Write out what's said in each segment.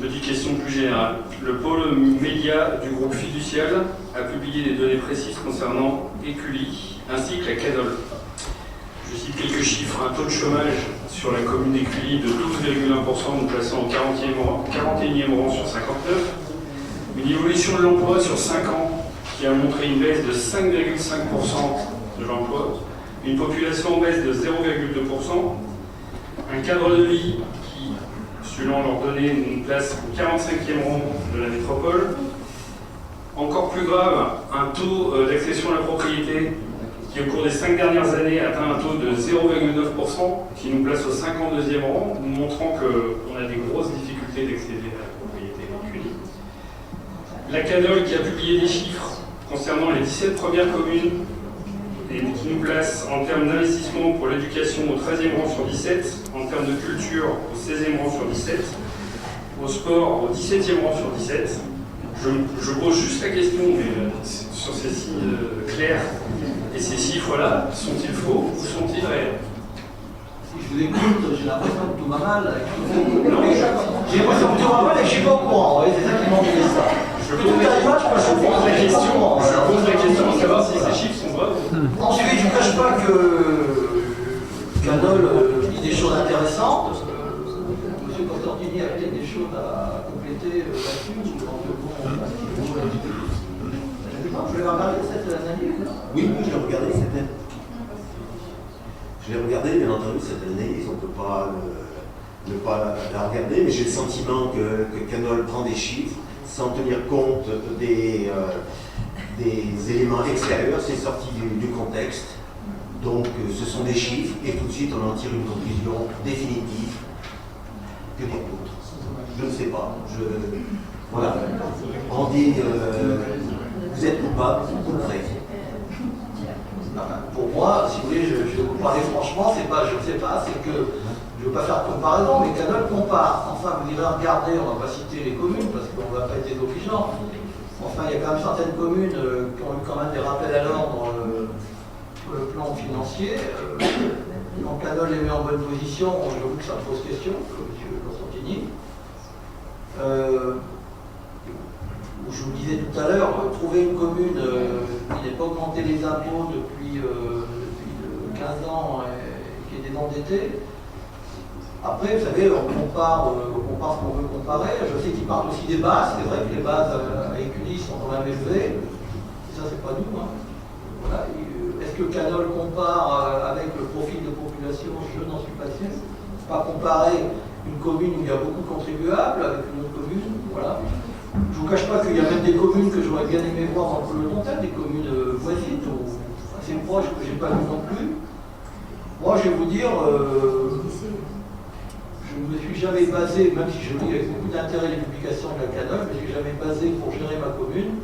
petite question plus générale. Le pôle média du groupe Fiducial a publié des données précises concernant Écully ainsi que la Canol. Je cite quelques chiffres. Un taux de chômage sur la commune d'Écully de 12,1%, nous plaçant au 41e rang sur 59. Une évolution de l'emploi sur 5 ans qui a montré une baisse de 5,5% de l'emploi. Une population en baisse de 0,2%. Un cadre de vie qui, selon leurs données, nous place au 45e rang de la métropole. Encore plus grave, un taux d'accession à la propriété qui, au cours des 5 dernières années, atteint un taux de 0,9%, qui nous place au 52e rang, nous montrant qu'on a des grosses difficultés d'accéder à la propriété véhiculée. La Canol qui a publié des chiffres concernant les 17 premières communes et qui nous place en termes d'investissement pour l'éducation au 13e rang sur 17, en termes de culture au 16e rang sur 17, au sport au 17e rang sur 17. Je pose juste la question, mais sur ces signes clairs et ces chiffres-là, sont-ils faux ou sont-ils réels? Si je vous écoute, j'ai l'impression que tout va mal. J'ai l'impression que tout va mal et que je ne suis pas au courant. Ouais, c'est ça qui m'embête ça. Je pose la question de savoir si ces chiffres sont vrais. Ensuite, je ne vous cache pas que Canol dit des choses intéressantes. Monsieur Constantini a peut-être des choses à compléter là-dessus. Vous l'avez regardé cette analyse? Oui, je l'ai regardé, c'était. Je l'ai regardé, bien entendu, cette analyse, on ne peut pas ne pas la regarder, mais j'ai le sentiment que Canol prend des chiffres sans tenir compte des éléments extérieurs, c'est sorti du contexte. Donc ce sont des chiffres et tout de suite on en tire une conclusion définitive. Que dire d'autre? Je ne sais pas. Voilà. On dit vous êtes coupable ou prêt. Pour moi, si vous voulez, je vais vous parler franchement, c'est pas je ne sais pas, c'est que je ne veux pas faire de comparaison, mais Canol compare. Enfin, vous direz, regardez, on ne va pas citer les communes parce qu'on ne va pas être désobligeant. Enfin, il y a quand même certaines communes qui ont eu quand même des rappels à l'ordre sur le plan financier. Quand Canol les met en bonne position, j'avoue que ça me pose question, M. Constantini. Je vous disais tout à l'heure, trouver une commune qui n'ait pas augmenté les impôts depuis 15 ans et qui est désendettée. Après, vous savez, on compare ce qu'on veut comparer. Je sais qu'ils parlent aussi des bases. C'est vrai que les bases à Écully sont quand même élevées. Et ça, c'est pas nous. Hein. Voilà. Est-ce que Canol compare avec le profil de population? Je n'en suis pas sûr. Pas comparer une commune où il y a beaucoup de contribuables avec une autre commune. Voilà. Je ne vous cache pas qu'il y a même des communes que j'aurais bien aimé voir dans le peloton, des communes voisines ou assez proches que je n'ai pas vues non plus. Moi, je vais vous dire, je ne me suis jamais basé, même si je lis avec beaucoup d'intérêt les publications de la Canol, je ne me suis jamais basé pour gérer ma commune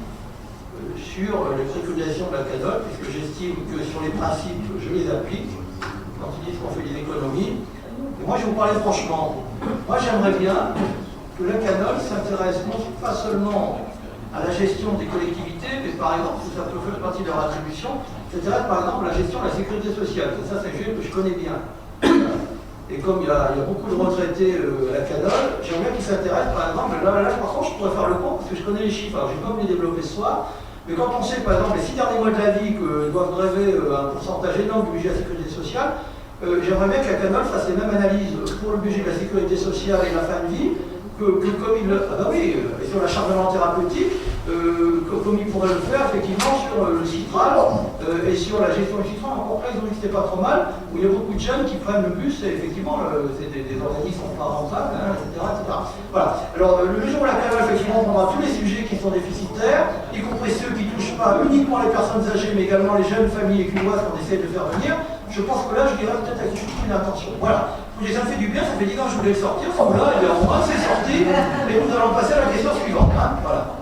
sur les préconisations de la Canol, puisque j'estime que sur les principes, je les applique quand ils disent qu'on fait des économies. Et moi, je vais vous parler franchement. Moi, j'aimerais bien que la Canol s'intéresse non pas seulement à la gestion des collectivités, mais par exemple, si ça peut faire partie de leur attribution, s'intéresse par exemple à la gestion de la sécurité sociale. Ça, c'est un sujet que je connais bien. Et comme il y a beaucoup de retraités à la Canol, j'aimerais qu'ils s'intéressent, par exemple, là, par contre, je pourrais faire le compte, parce que je connais les chiffres, alors je ne vais pas vous les développer ce soir, mais quand on sait, par exemple, les 6 derniers mois de la vie que doivent grever un pourcentage énorme du budget de la sécurité sociale, j'aimerais bien que la Canol fasse les mêmes analyses pour le budget de la sécurité sociale et la fin de vie, que comme il le... Ah ben oui, et sur la chargement thérapeutique, comme il pourrait le faire effectivement sur le citral et sur la gestion du citral. Encore là, ils ont dit que c'était pas trop mal, où il y a beaucoup de jeunes qui prennent le bus, et effectivement, c'est des organismes qui sont pas rentables, hein, etc., etc. Voilà. Alors, le jour où la Canol, effectivement, prendra tous les sujets qui sont déficitaires, y compris ceux qui touchent pas uniquement les personnes âgées, mais également les jeunes familles écumoises qu'on essaie de faire venir, je pense que là, je dirais peut-être avec une intention. Voilà. Ça me fait du bien, ça fait 10 ans que je voulais le sortir, là, et bien, au moins, c'est sorti, et nous allons passer à la question suivante. Hein. Voilà.